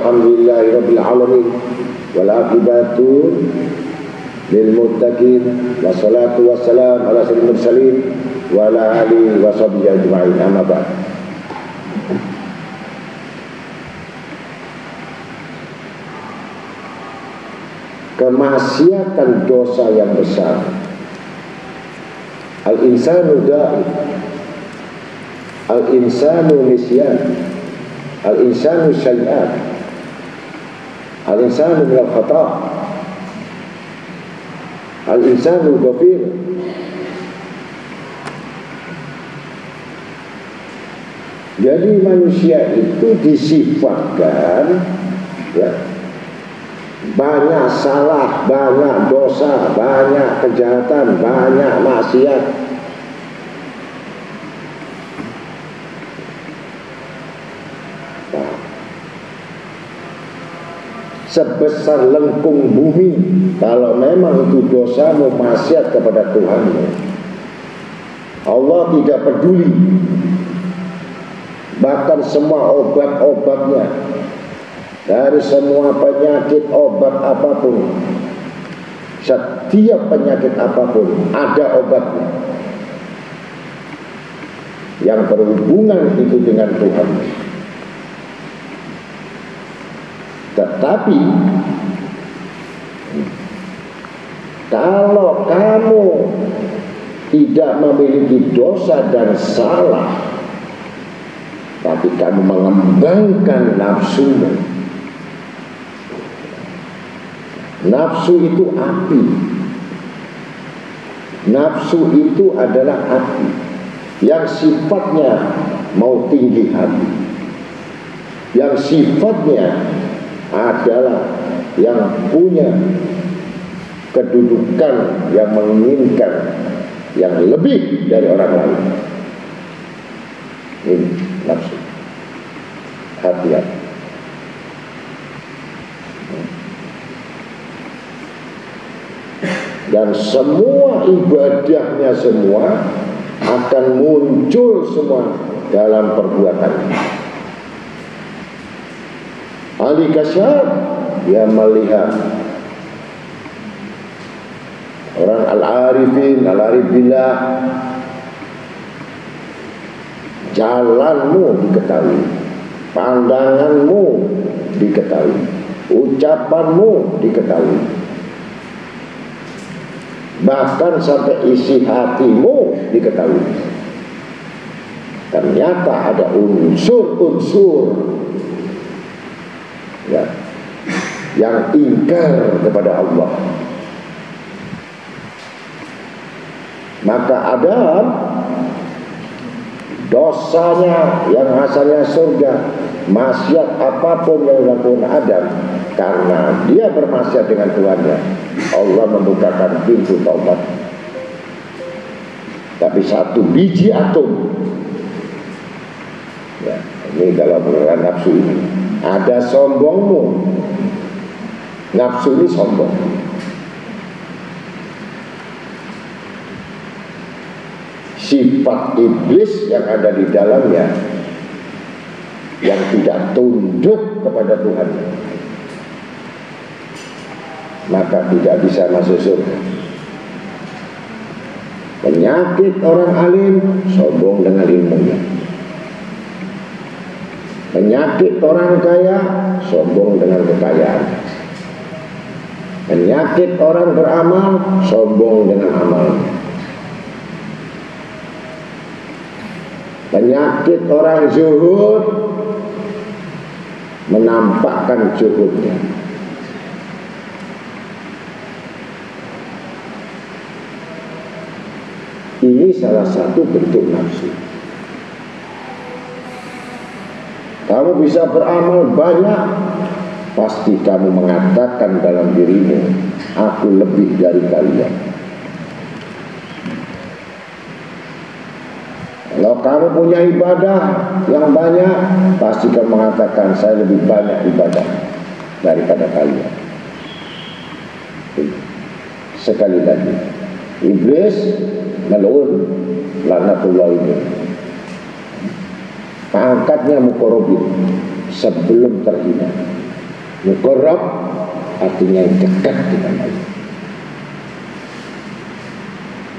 walhamdulillahirabbil alamin wal aqibatu lil muttaqin wassalatu wassalam ala sayyidil mursalin wa ala alihi wa sahbihi ajma'in. Amma ba'd. Kemaksiatan dosa yang besar. Al-insanu da'if, al-insanu nisyan, al-insanu syai'at, al-insanu minal khata', al-insanu ghafir. Jadi manusia itu disifatkan ya, banyak salah, banyak dosa, banyak kejahatan, banyak maksiat. Nah, sebesar lengkung bumi, kalau memang itu dosamu maksiat kepada Tuhanmu, Allah tidak peduli. Bahkan semua obat-obatnya, dari semua penyakit, obat apapun, setiap penyakit apapun ada obatnya yang berhubungan itu dengan Tuhan. Tetapi kalau kamu tidak memiliki dosa dan salah, tapi kamu mengembangkan nafsumu. Nafsu itu api. Nafsu itu adalah api yang sifatnya mau tinggi hati, yang sifatnya adalah yang punya kedudukan yang menginginkan yang lebih dari orang lain. Ini nafsu. Hati-hati. Dan semua ibadahnya semua akan muncul semua dalam perbuatan. Ahli kasyaf, dia melihat orang al-arifin, al-arif billah, jalanmu diketahui, pandanganmu diketahui, ucapanmu diketahui, bahkan sampai isi hatimu diketahui. Ternyata ada unsur-unsur ya, yang ingkar kepada Allah. Maka Adam, dosanya yang asalnya surga, maksiat apapun yang dilakukan Adam, karena dia bermaksiat dengan Tuhannya, Allah membukakan pintu taubat. Tapi satu biji atom ya, ini kalau beneran nafsu ini ada sombongmu. Nafsu ini sombong. Sifat iblis yang ada di dalamnya, yang tidak tunduk kepada Tuhan, maka tidak bisa masuk surga. Penyakit orang alim, sombong dengan ilmunya. Penyakit orang kaya, sombong dengan kekayaan. Penyakit orang beramal, sombong dengan amalnya. Penyakit orang zuhud, menampakkan zuhudnya. Ini salah satu bentuk nafsu. Kamu bisa beramal banyak, pasti kamu mengatakan dalam dirimu, aku lebih dari kalian. Kalau kamu punya ibadah yang banyak, pasti kamu mengatakan, saya lebih banyak ibadah daripada kalian. Sekali lagi, iblis mal'un laknatullah ini, pangkatnya mukorobin sebelum terhina. Muqarrab artinya yang dekat dengan Allah,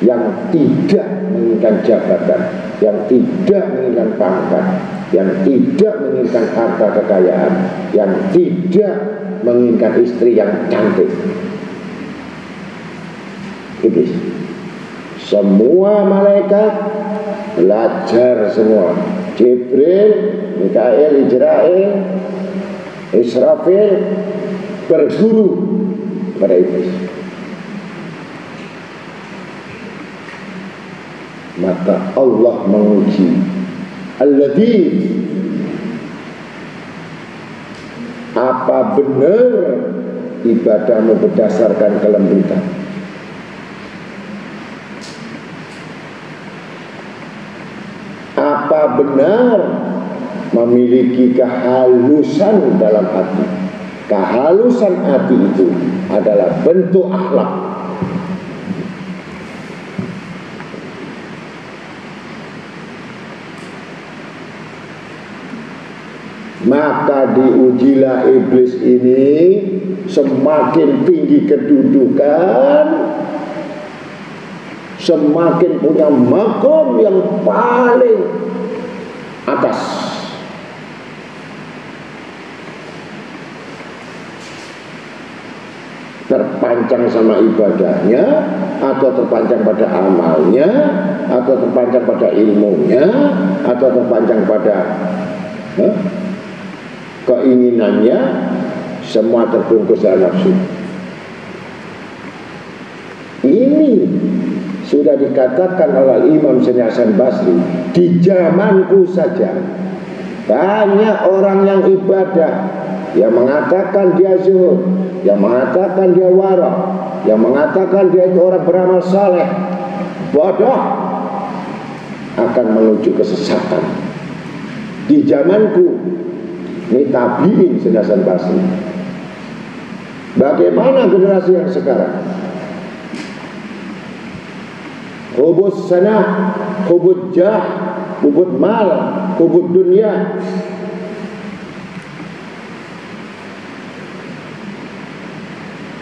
yang tidak menginginkan jabatan, yang tidak menginginkan pangkat, yang tidak menginginkan harta kekayaan, yang tidak menginginkan istri yang cantik. Iblis. Semua malaikat belajar semua. Jibril, Mikail, Israfil berguru pada iblis. Maka Allah menguji alladzi, apa benar ibadahmu berdasarkan kelembutan? Apa benar memiliki kehalusan dalam hati? Kehalusan hati itu adalah bentuk akhlak. Maka diujilah iblis ini, semakin tinggi kedudukan, semakin punya makom yang paling atas. Terpancang sama ibadahnya, atau terpancang pada amalnya, atau terpancang pada ilmunya, atau terpancang pada keinginannya, semua terbungkus dalam nafsu. Ini sudah dikatakan oleh Imam Hasan Basri, di zamanku saja banyak orang yang ibadah, yang mengatakan dia zuhud, yang mengatakan dia wara, yang mengatakan dia itu orang beramal saleh, bodoh, akan menuju kesesatan. Di zamanku, ini tabiin Hasan Basri. Bagaimana generasi yang sekarang? Hubud sana, hubud jah, hubud mal, hubud dunia.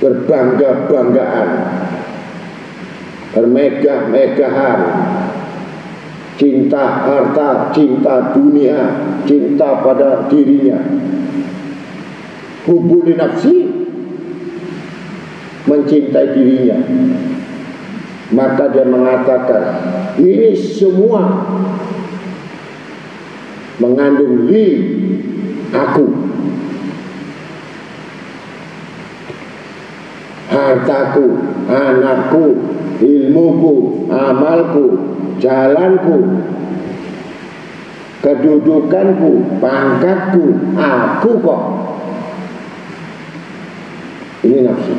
Berbangga-banggaan, bermegah-megahan, cinta harta, cinta dunia, cinta pada dirinya. Hubudi nafsi, mencintai dirinya. Maka dia mengatakan, ini semua mengandung li, aku. Hartaku, anakku, ilmuku, amalku, jalanku, kedudukanku, pangkatku, aku kok. Ini nafsu.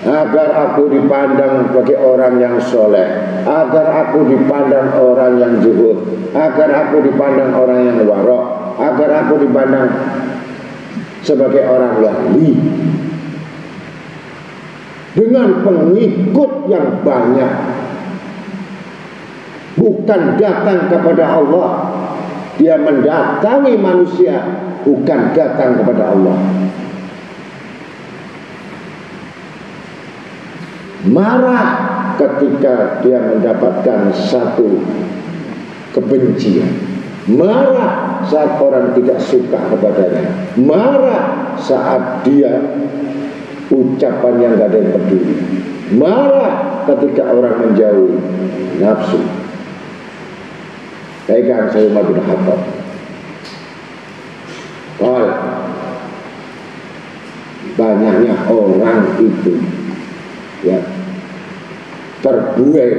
Agar aku dipandang sebagai orang yang soleh, agar aku dipandang orang yang zuhud, agar aku dipandang orang yang wara, agar aku dipandang sebagai orang wali, dengan pengikut yang banyak, bukan datang kepada Allah. Dia mendatangi manusia, bukan datang kepada Allah. Marah ketika dia mendapatkan satu kebencian, marah saat orang tidak suka kepadanya, marah saat dia ucapan yang gak ada yang peduli, marah ketika orang menjauhi. Nafsu. Pegang saya Umar bin Khattab. Banyaknya orang itu ya terbuai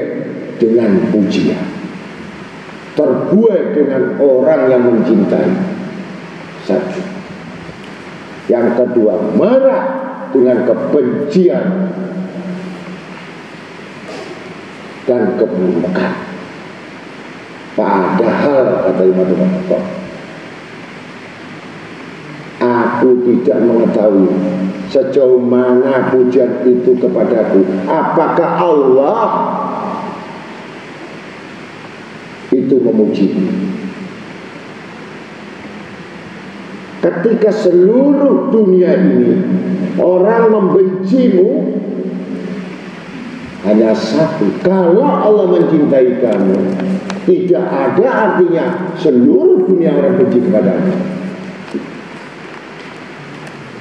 dengan pujian, terbuai dengan orang yang mencintai. Satu. Yang kedua, marah dengan kebencian dan keburukan. Padahal kata Imam Ibn Khattab, aku tidak mengetahui sejauh mana pujian itu kepadaku. Apakah Allah itu memuji memuji. Ketika seluruh dunia ini orang membencimu, hanya satu, kalau Allah mencintai kamu, tidak ada artinya seluruh dunia orang benci kepadamu.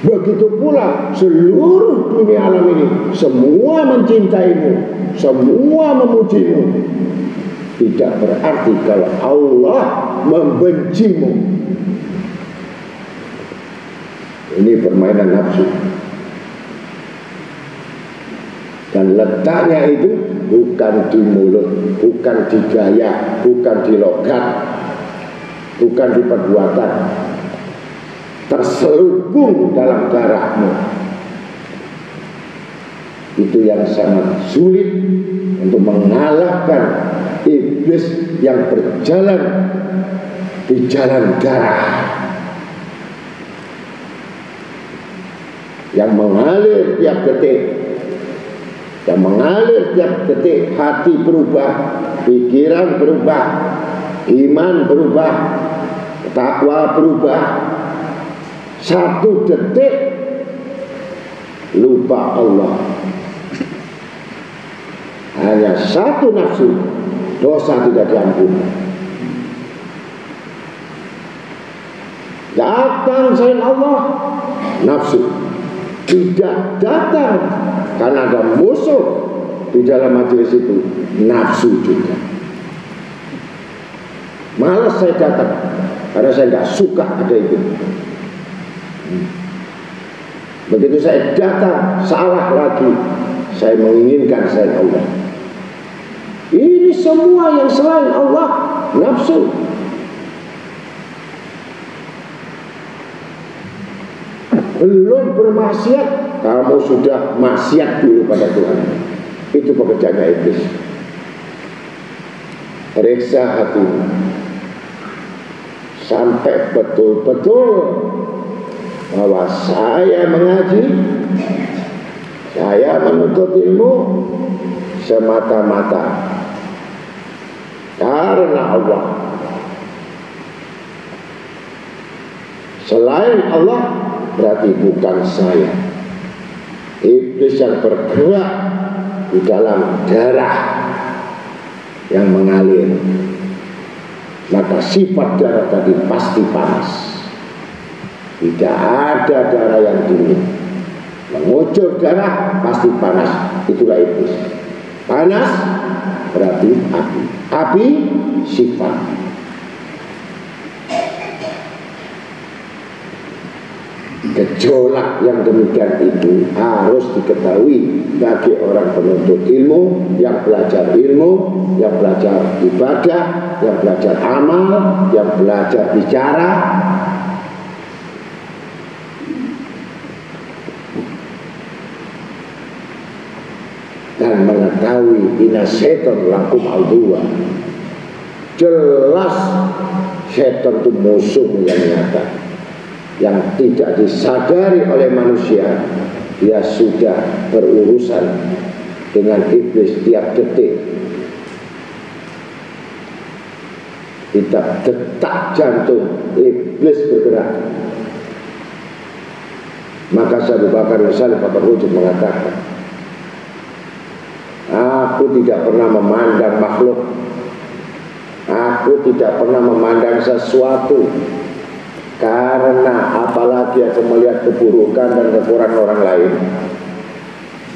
Begitu pula seluruh dunia alam ini semua mencintaimu, semua memujimu, tidak berarti kalau Allah membencimu. Ini permainan nafsu. Dan letaknya itu bukan di mulut, bukan di gaya, bukan di logat, bukan di perbuatan. Terselubung dalam darahmu. Itu yang sangat sulit untuk mengalahkan iblis yang berjalan di jalan darah, yang mengalir tiap detik, yang mengalir tiap detik. Hati berubah, pikiran berubah, iman berubah, takwa berubah. Satu detik lupa Allah. Hanya satu nafsu, dosa tidak diampuni. Datang selain Allah, nafsu. Tidak datang karena ada musuh di dalam majelis itu, nafsu juga. Malas saya datang karena saya tidak suka ada itu. Begitu saya datang, salah lagi, saya menginginkan selain Allah. Ini semua yang selain Allah, nafsu. Belum bermaksiat, kamu sudah maksiat dulu pada Tuhan. Itu pekerjaannya iblis. Periksa hatimu sampai betul-betul bahwa saya mengaji, saya menuntut ilmu semata-mata karena Allah. Selain Allah berarti bukan saya. Iblis yang bergerak di dalam darah yang mengalir, maka sifat darah tadi pasti panas. Tidak ada darah yang dingin. Mengucur darah pasti panas. Itulah iblis. Panas berarti api. Api sifat. Gejolak yang demikian itu harus diketahui bagi orang penuntut ilmu, yang belajar ilmu, yang belajar ibadah, yang belajar amal, yang belajar bicara. Dan mengetahui inna syaitan lakum aduwwa. Jelas syaitan itu musuh yang nyata, yang tidak disadari oleh manusia. Dia sudah berurusan dengan iblis tiap detik. Kita detak jantung iblis bergerak. Maka Abu Bakar As-Siddiq berwujud mengatakan, aku tidak pernah memandang makhluk, aku tidak pernah memandang sesuatu, karena apalagi aku melihat keburukan dan kekurangan orang lain,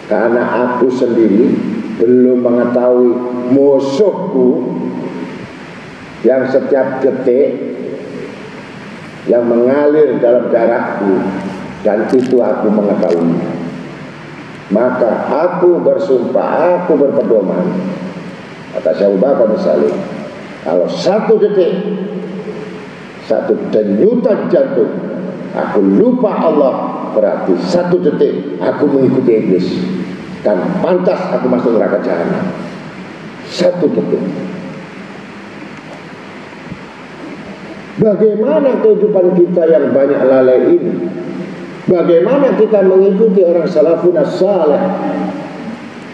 karena aku sendiri belum mengetahui musuhku yang setiap detik yang mengalir dalam darahku, dan itu aku mengetahui. Maka aku bersumpah, aku berpedoman, kata Abu Bakar misalnya, kalau satu detik, satu denyutan jantung aku lupa Allah, berarti satu detik aku mengikuti iblis, dan pantas aku masuk neraka jahanam. Satu detik. Bagaimana kehidupan kita yang banyak lalai ini? Bagaimana kita mengikuti orang salafun as-salih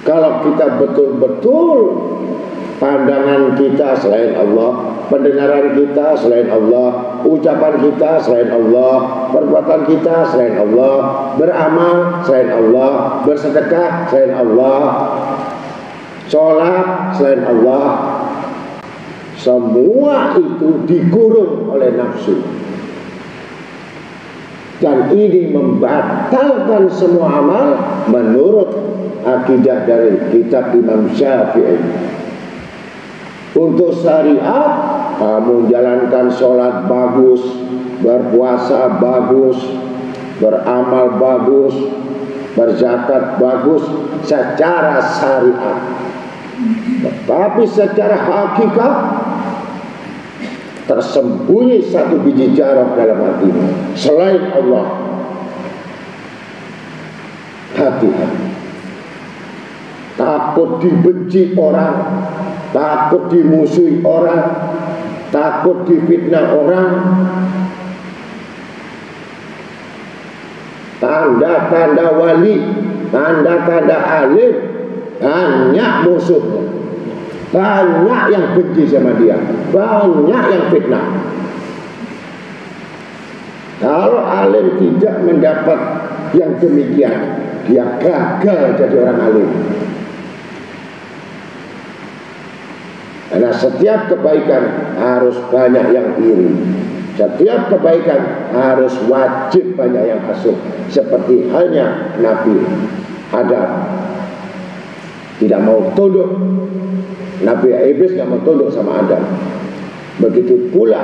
kalau kita betul-betul pandangan kita selain Allah pendengaran kita selain Allah, ucapan kita selain Allah, perbuatan kita selain Allah, beramal selain Allah, bersedekah selain Allah, sholat selain Allah. Semua itu dikurung oleh nafsu. Dan ini membatalkan semua amal menurut akidah dari kitab Imam Syafi'i. Untuk syariat, kamu jalankan sholat bagus, berpuasa bagus, beramal bagus, berzakat bagus secara syariat. Tetapi secara hakikat tersembunyi satu biji jarak dalam hatimu selain Allah. Hati-hati. Takut dibenci orang, takut dimusuhi orang, takut difitnah orang. Tanda-tanda wali, tanda-tanda alim, banyak musuhnya, banyak yang benci sama dia, banyak yang fitnah. Kalau alim tidak mendapat yang demikian, dia gagal jadi orang alim. Karena setiap kebaikan harus banyak yang iri, setiap kebaikan harus wajib banyak yang hasud. Seperti halnya Nabi Adam tidak mau tunduk, Nabi Iblis tidak mau tunduk sama Adam. Begitu pula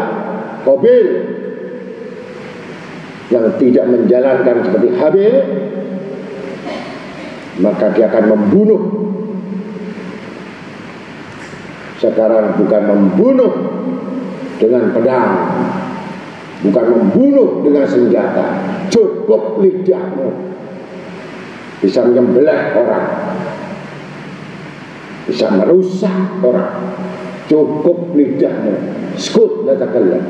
Qabil yang tidak menjalankan seperti Habil, maka dia akan membunuh. Sekarang bukan membunuh dengan pedang, bukan membunuh dengan senjata, cukup lidahmu bisa menyembelih orang, bisa merusak orang. Cukup lidahmu, skut la takallam.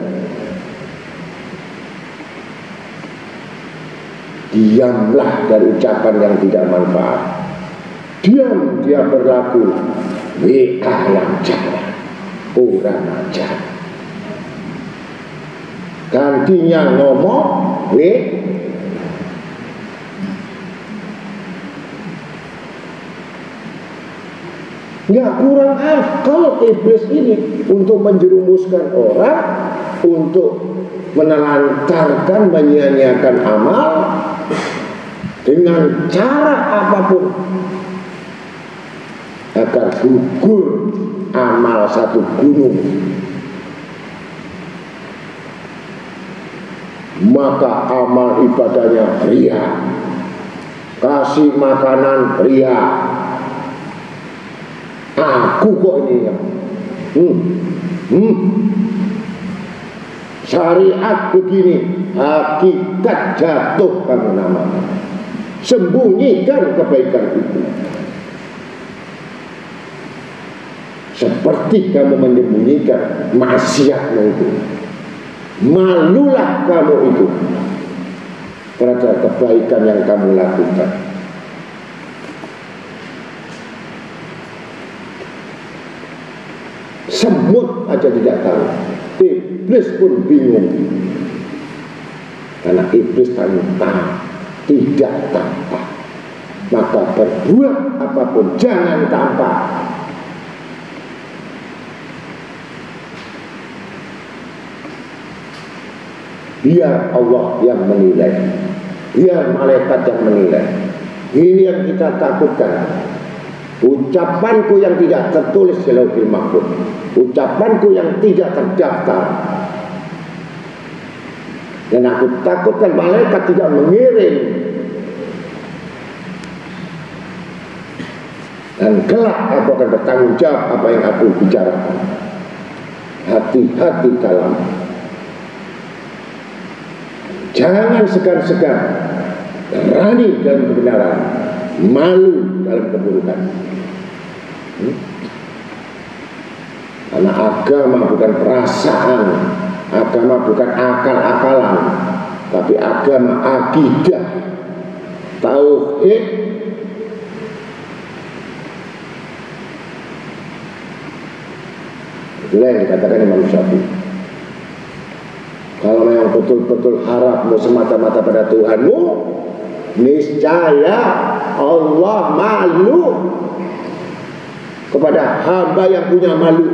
Diamlah dari ucapan yang tidak manfaat. Diam dia berlaku wi'alam jalan, kurang ajar. Gantinya ngomong nggak kurang akal iblis ini untuk menjerumuskan orang, untuk menelantarkan, menyia-nyiakan amal dengan cara apapun agar gugur amal satu gunung. Maka amal ibadahnya ria, kasih makanan ria. Aku kok ini ya. Syariat begini, hakikat jatuh kamu namanya. Sembunyikan kebaikan itu. Seperti kamu menyembunyikan maksiatmu itu. Malulah kamu itu terhadap kebaikan yang kamu lakukan. Semut aja tidak tahu, iblis pun bingung. Karena iblis tanpa, tidak tampak. Maka berbuat apapun jangan tampak. Biar Allah yang menilai, biar malaikat yang menilai. Ini yang kita takutkan. Ucapanku yang tidak tertulis di Lauhul Mahfuz, ucapanku yang tidak terdaftar. Dan aku takutkan malaikat tidak mengirim. Dan kelak aku akan bertanggung jawab apa yang aku bicarakan. Hati-hati kalam. Jangan segan-segan berani dalam kebenaran, malu dalam keburukan. Karena agama bukan perasaan, agama bukan akal-akalan, tapi agama akidah, tauhid. Itulah yang dikatakan Imam Syafi'i. Kalau memang betul-betul harapmu semata-mata pada Tuhanmu, niscaya Allah malu kepada hamba yang punya malu.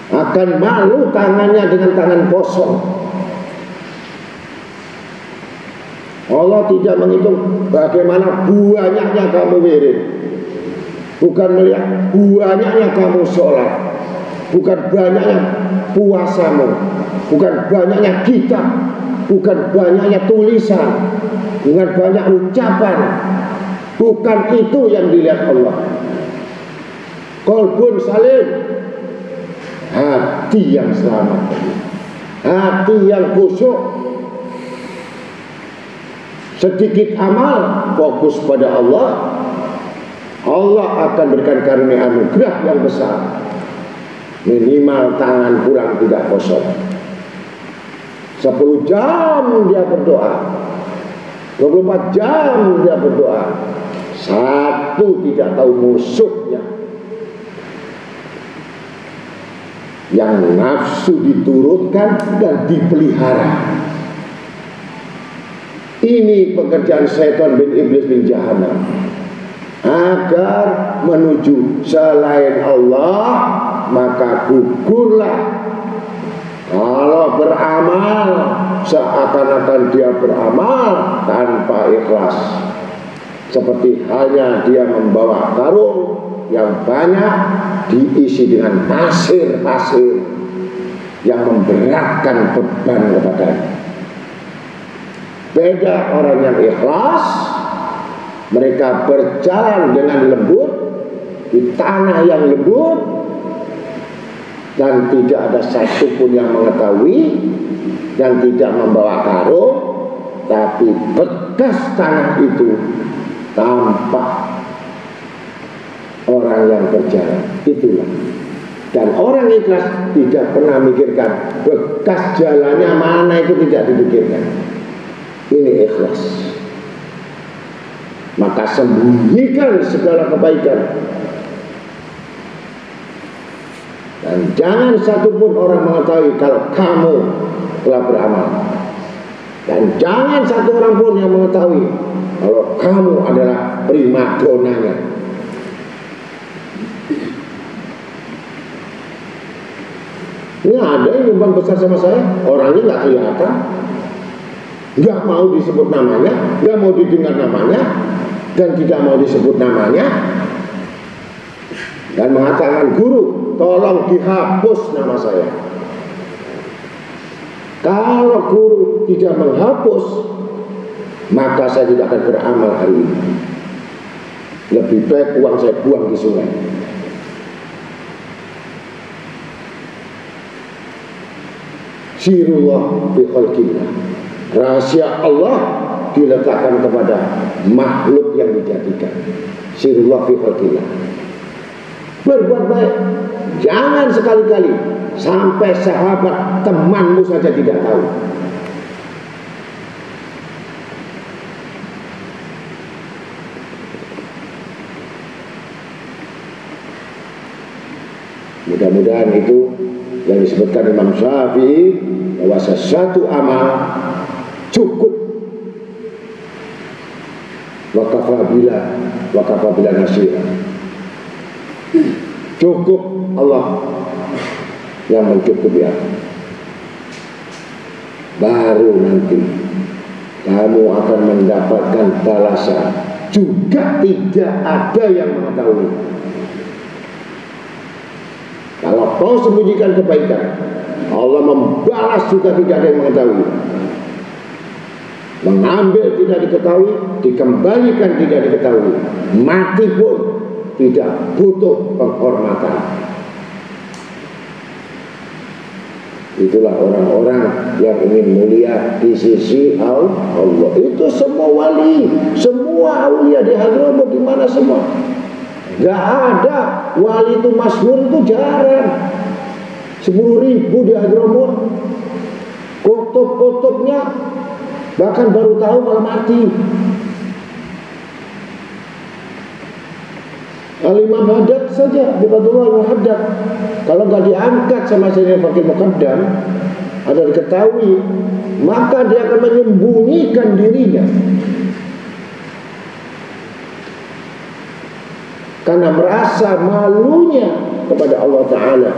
Akan malu tangannya dengan tangan kosong. Allah tidak menghitung bagaimana banyaknya kamu wirid, bukan melihat banyaknya kamu sholat, bukan banyaknya puasamu, bukan banyaknya kitab, bukan banyaknya tulisan, bukan banyak ucapan. Bukan itu yang dilihat Allah. Qalbun salim, hati yang selamat, hati yang khusyuk. Sedikit amal, fokus pada Allah, Allah akan berikan karunia anugerah yang besar. Minimal tangan pulang tidak kosong. 10 jam dia berdoa, 24 jam dia berdoa. Satu tidak tahu musuhnya, yang nafsu diturutkan dan dipelihara. Ini pekerjaan setan bin iblis bin jahanam, agar menuju selain Allah, maka gugurlah. Kalau beramal seakan-akan dia beramal tanpa ikhlas, seperti halnya dia membawa karung yang banyak diisi dengan pasir-pasir yang memberatkan beban kepadanya. Beda orang yang ikhlas, mereka berjalan dengan lembut di tanah yang lembut, dan tidak ada satupun yang mengetahui, dan tidak membawa karung, tapi bekas tanah itu tampak orang yang berjalan. Itulah. Dan orang ikhlas tidak pernah mikirkan bekas jalannya mana, itu tidak dipikirkan. Ini ikhlas. Maka sembunyikan segala kebaikan, dan jangan satupun orang mengetahui kalau kamu telah beramal. Dan jangan satu orang pun yang mengetahui kalau kamu adalah primadonanya. Ini ada yang nyumbang besar sama saya, orangnya nggak kelihatan, nggak mau disebut namanya, nggak mau didengar namanya, dan tidak mau disebut namanya, dan mengatakan, guru, tolong dihapus nama saya. Kalau guru tidak menghapus, maka saya tidak akan beramal hari ini. Lebih baik uang saya buang di sungai. Sirullah fi khalqillah. Rahasia Allah diletakkan kepada makhluk yang dijadikan. Sirullah fi khalqillah. Berbuat baik. Jangan sekali-kali sampai sahabat temanmu saja tidak tahu. Mudah-mudahan itu yang disebutkan Imam Syafi'i, bahwa sesuatu amal cukup wakafabila nasira, cukup Allah yang mencukupi aku. Baru nanti kamu akan mendapatkan balasan. Juga tidak ada yang mengetahui. Kalau kau sembunyikan kebaikan, Allah membalas juga tidak ada yang mengetahui. Mengambil tidak diketahui, dikembalikan tidak diketahui. Mati pun tidak butuh penghormatan. Itulah orang-orang yang ingin mulia di sisi Allah. Itu semua wali, semua aulia di Hadramut, di mana semua. Gak ada wali itu masyhur, itu jarang. 10.000 di Hadramut. Kutub-kutubnya bahkan baru tahu kalau mati. Al-Imam Haddad saja, Hibatullah Al-Haddad, kalau nggak diangkat sama Sayyidina Fakih Muqaddam atau diketahui, maka dia akan menyembunyikan dirinya karena merasa malunya kepada Allah Ta'ala.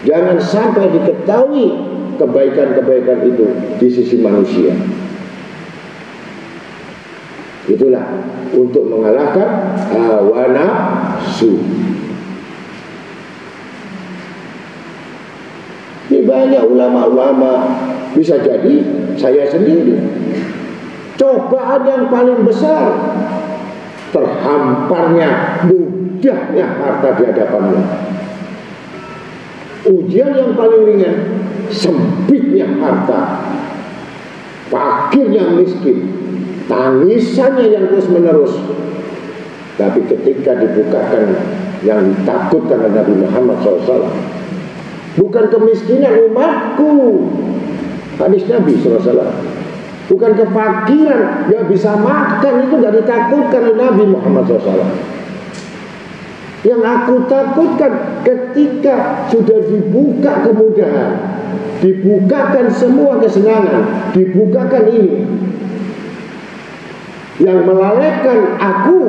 Jangan sampai diketahui kebaikan-kebaikan itu di sisi manusia. Itulah untuk mengalahkan hawa nafsu. Ini banyak ulama-ulama, bisa jadi saya sendiri. Cobaan yang paling besar, terhamparnya, mudahnya harta di hadapannya. Ujian yang paling ringan, sempitnya harta, fakirnya miskin, tangisannya yang terus menerus. Tapi ketika dibukakan yang ditakutkan oleh Nabi Muhammad SAW, bukan kemiskinan umatku, hadis Nabi SAW, bukan kefakiran, ya bisa makan, itu gak ditakutkan oleh Nabi Muhammad SAW. Yang aku takutkan ketika sudah dibuka kemudahan, dibukakan semua kesenangan, dibukakan ini, yang melalaikan aku,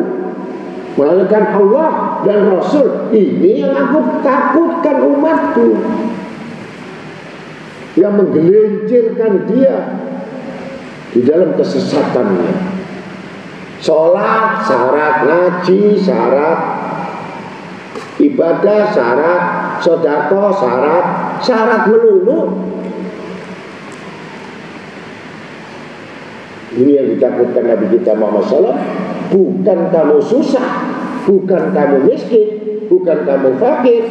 melalaikan Allah dan Rasul, ini yang aku takutkan umatku, yang menggelincirkan dia di dalam kesesatannya. Sholat syarat, ngaji syarat, ibadah syarat, sedekah syarat, syarat melulu. Ini yang ditakutkan Nabi kita Muhammad SAW. Bukan kamu susah, bukan kamu miskin, bukan kamu fakir.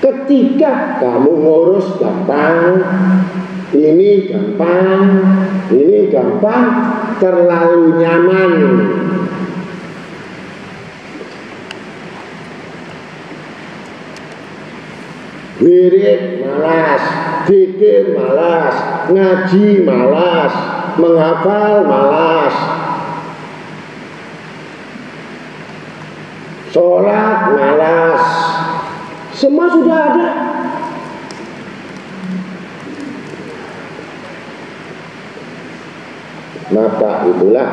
Ketika kamu ngurus gampang, ini gampang, ini gampang, terlalu nyaman. Wirid malas, zikir malas, ngaji malas, menghafal malas, sholat malas, semua sudah ada. Maka itulah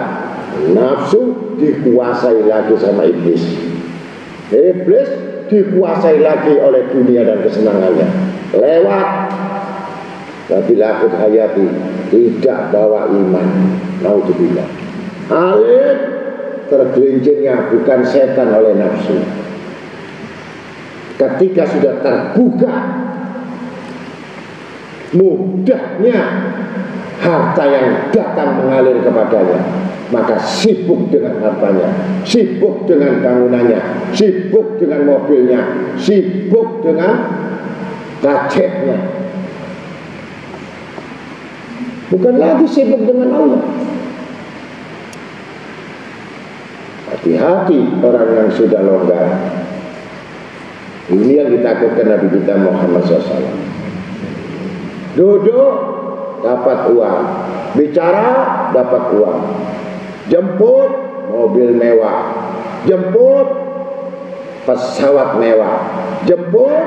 nafsu dikuasai lagi sama iblis. Iblis dikuasai lagi oleh dunia dan kesenangannya. Lewat. Tapi lakut hayati, tidak bawa iman. Naudzubillah. Alif tergelincirnya bukan setan oleh nafsu. Ketika sudah terbuka mudahnya harta yang datang mengalir kepadanya, maka sibuk dengan hartanya, sibuk dengan bangunannya, sibuk dengan mobilnya, sibuk dengan gadgetnya. Bukan lagi sibuk dengan Allah. Hati-hati orang yang sudah longgar. Ini yang ditakutkan Nabi kita Muhammad SAW. Duduk dapat uang, bicara dapat uang, jemput mobil mewah, jemput pesawat mewah, jemput.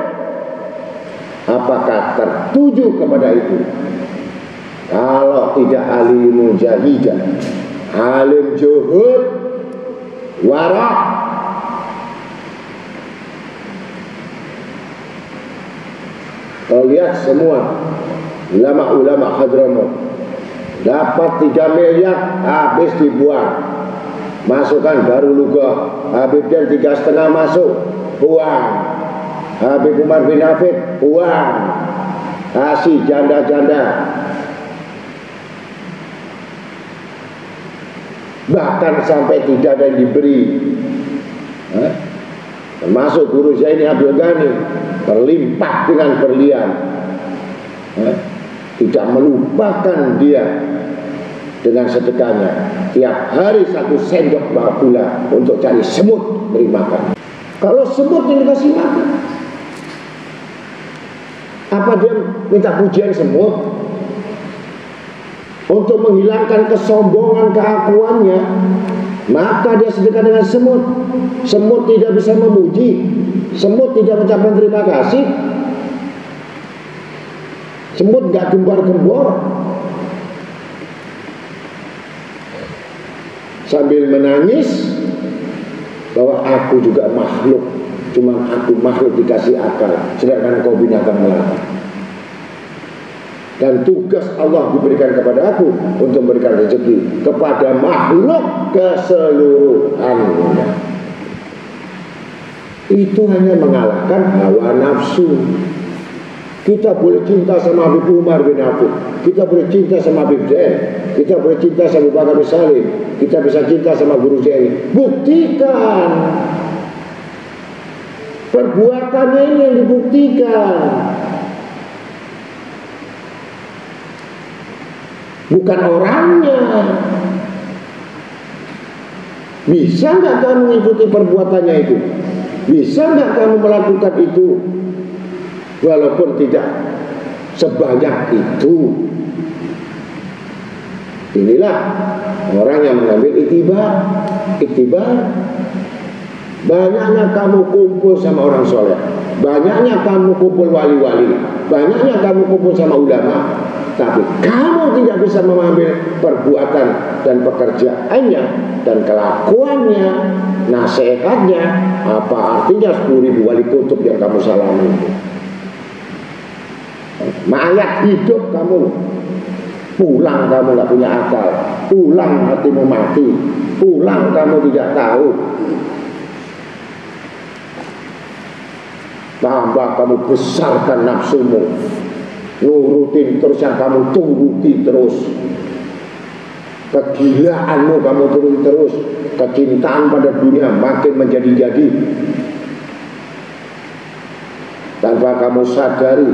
Apakah tertuju kepada itu? Kalau tidak alim mujahidah, alim juhud, warak, lihat semua ulama-ulama Hadramaut dapat 3 miliar habis dibuang, masukkan baru Lugah, Habib Dian 3,5 masuk, buang. Habib Umar bin Hafid buang, kasih janda-janda. Bahkan sampai tidak ada yang diberi. Termasuk guru Zaini Abdul Ghani, terlimpah dengan berlian. Tidak melupakan dia dengan sedekahnya. Tiap hari 1 sendok gula untuk cari semut beri makan. Kalau semut yang dikasih makan, apa dia minta pujian semut? Untuk menghilangkan kesombongan keakuannya, maka dia sedekah dengan semut. Semut tidak bisa memuji, semut tidak mengucapkan terima kasih, semut gak gembar-gembor, sambil menangis bahwa aku juga makhluk, cuma aku makhluk dikasih akal, sedangkan kau binatang melata. Dan tugas Allah diberikan kepada aku untuk memberikan rezeki kepada makhluk keseluruhannya. Itu hanya mengalahkan hawa nafsu. Kita boleh cinta sama Habib Umar bin Abdul, kita boleh cinta sama Habib Zain, kita boleh cinta sama Abu Bakar bin Salim, kita bisa cinta sama Guru Zain. Buktikan. Perbuatannya ini yang dibuktikan, bukan orangnya. Bisa nggak kamu mengikuti perbuatannya itu? Bisa nggak kamu melakukan itu? Walaupun tidak sebanyak itu. Inilah orang yang mengambil iktibar. Banyaknya kamu kumpul sama orang soleh, banyaknya kamu kumpul wali-wali, banyaknya kamu kumpul sama ulama, tapi kamu tidak bisa mengambil perbuatan dan pekerjaannya dan kelakuannya, nasihatnya. Apa artinya 10.000 wali kutub yang kamu salami? Mayat hidup kamu, pulang kamu gak punya akal, pulang hatimu mati, pulang kamu tidak tahu, tambah kamu besarkan nafsumu, nurutin terus yang kamu turuti terus, kegilaanmu kamu turuti terus, kecintaan pada dunia makin menjadi-jadi, tanpa kamu sadari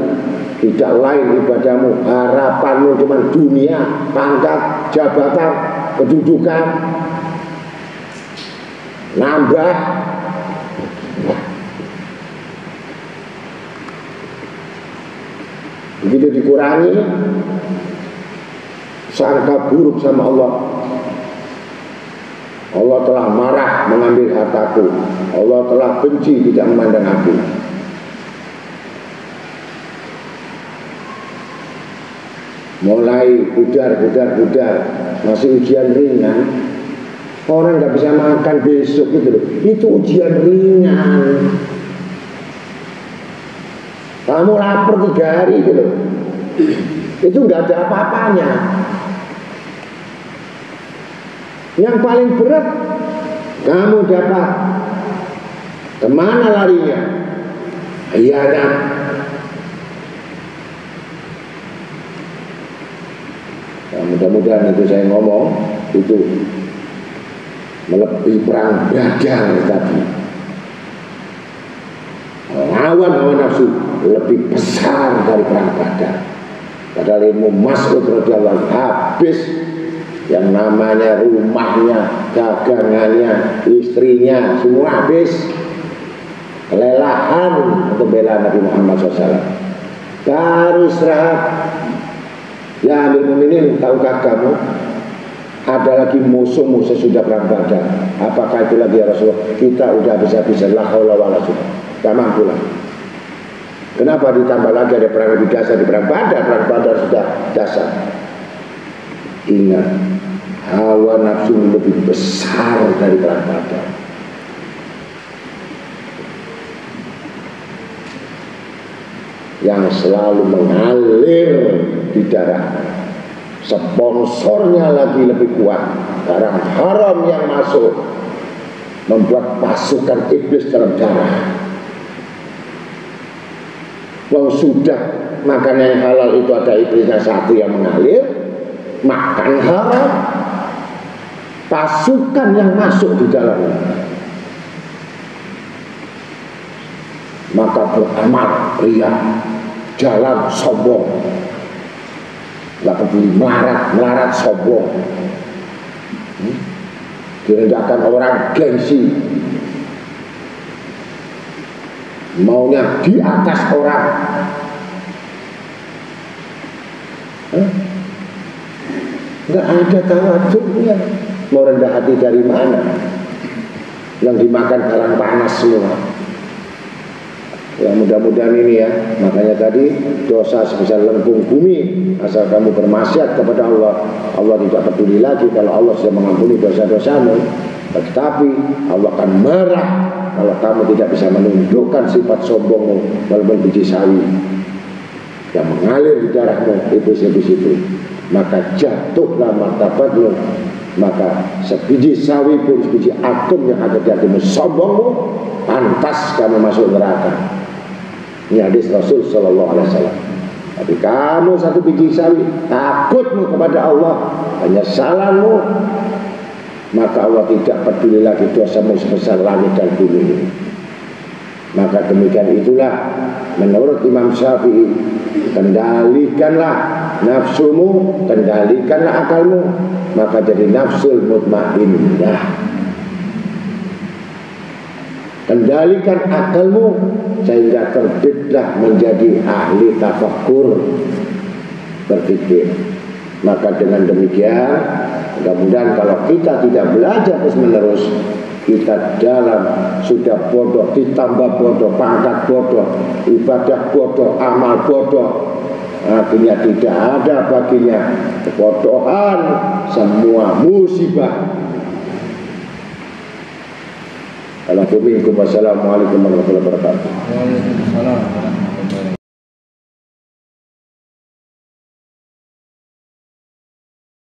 tidak lain ibadahmu, harapanmu cuma dunia, pangkat, jabatan, kedudukan, nambah. Begitu dikurangi, sangka buruk sama Allah. Allah telah marah mengambil hartaku, Allah telah benci tidak memandang aku. Mulai budar, masih ujian ringan. Orang nggak bisa makan besok gitu loh. Itu ujian ringan. Kamu lapar 3 hari gitu loh. Itu nggak ada apa-apanya. Yang paling berat, kamu dapat kemana larinya? Hianat. Nah, mudah-mudahan itu saya ngomong itu melebihi perang dagang tadi. Lawan hawa nafsu lebih besar dari perang dagang. Padahal ilmu Mas'ud radhiyallahu habis yang namanya rumahnya, dagangannya, istrinya, semua habis. Kelelahan untuk bela Nabi Muhammad SAW. Baru istirahat. Ya Amirul Mukminin, tahukah kamu ada lagi musuh-musuh sudah perang Badar? Apakah itu lagi ya Rasulullah? Kita udah habis-habisan, la haula wala quwwata. Tak mampu lah. Kenapa ditambah lagi ada perang lebih dasar di perang Badar? Perang Badar sudah dasar. Ingat, hawa nafsu lebih besar dari perang Badar. Yang selalu mengalir di darah, sponsornya lagi lebih kuat, barang haram yang masuk membuat pasukan iblis dalam darah. Wong sudah makan yang halal itu ada iblisnya satu yang mengalir, makan haram, pasukan yang masuk di dalamnya, maka beramal ria, jalan sombong, nggak peduli, melarat sombong, direndahkan orang, gengsi, maunya di atas orang. Nggak ada tawaduknya. Mau rendah hati dari mana? Yang dimakan barang panas semua. Ya mudah-mudahan ini ya. Makanya tadi dosa sebesar lengkung bumi, asal kamu bermaksiat kepada Allah, Allah tidak peduli lagi kalau Allah sudah mengampuni dosa-dosamu. Tetapi Allah akan marah kalau kamu tidak bisa menundukkan sifat sombongmu walaupun biji sawi yang mengalir di darahmu, iblis-iblis itu. Maka jatuhlah martabatmu. Maka sebiji sawi pun, sebiji atom yang ada di hatimu sombongmu, pantas kamu masuk neraka. Ini hadis Rasul Sallallahu Alaihi Wasallam. Tapi kamu satu biji sawi, takutmu kepada Allah, penyesalanmu, maka Allah tidak peduli lagi dosamu sebesar langit dan bumi. Maka demikian itulah menurut Imam Syafi'i, kendalikanlah nafsumu, kendalikanlah akalmu, maka jadi nafsul mutmainnah. Kendalikan akalmu sehingga terbitlah menjadi ahli tafakkur, berpikir. Maka dengan demikian mudah-mudahan kalau kita tidak belajar terus menerus, kita dalam sudah bodoh ditambah bodoh, pangkat bodoh, ibadah bodoh, amal bodoh, akhirnya tidak ada baginya kebodohan, semua musibah. Assalamualaikum warahmatullahi wabarakatuh.